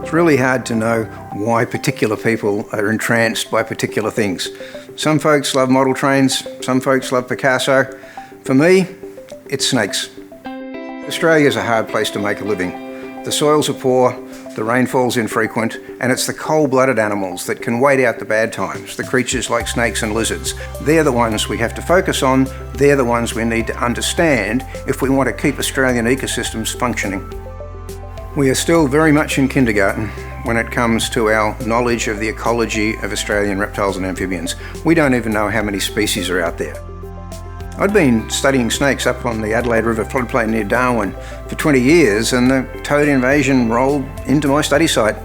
It's really hard to know why particular people are entranced by particular things. Some folks love model trains, some folks love Picasso. For me, it's snakes. Australia's a hard place to make a living. The soils are poor, the rainfall's infrequent, and it's the cold-blooded animals that can wait out the bad times, the creatures like snakes and lizards. They're the ones we have to focus on, they're the ones we need to understand if we want to keep Australian ecosystems functioning. We are still very much in kindergarten when it comes to our knowledge of the ecology of Australian reptiles and amphibians. We don't even know how many species are out there. I'd been studying snakes up on the Adelaide River floodplain near Darwin for 20 years, and the toad invasion rolled into my study site.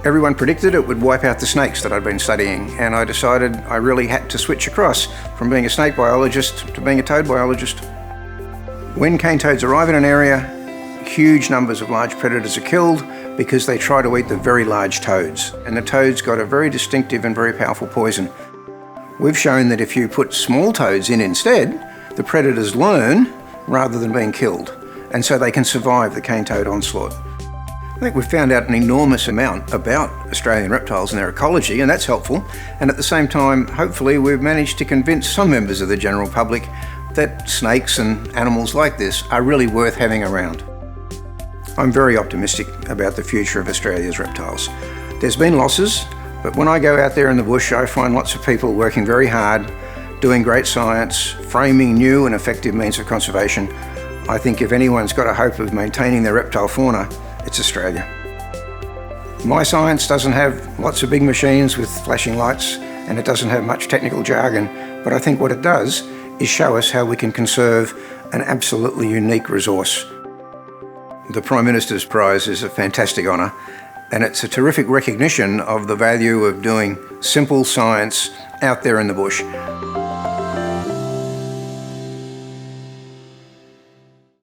Everyone predicted it would wipe out the snakes that I'd been studying, and I decided I really had to switch across from being a snake biologist to being a toad biologist. When cane toads arrive in an area, huge numbers of large predators are killed because they try to eat the very large toads, and the toads got a very distinctive and very powerful poison. We've shown that if you put small toads in instead, the predators learn rather than being killed, and so they can survive the cane toad onslaught. I think we've found out an enormous amount about Australian reptiles and their ecology, and that's helpful. And at the same time, hopefully we've managed to convince some members of the general public that snakes and animals like this are really worth having around. I'm very optimistic about the future of Australia's reptiles. There's been losses, but when I go out there in the bush, I find lots of people working very hard, doing great science, framing new and effective means of conservation. I think if anyone's got a hope of maintaining their reptile fauna, it's Australia. My science doesn't have lots of big machines with flashing lights, and it doesn't have much technical jargon, but I think what it does is show us how we can conserve an absolutely unique resource. The Prime Minister's Prize is a fantastic honour, and it's a terrific recognition of the value of doing simple science out there in the bush.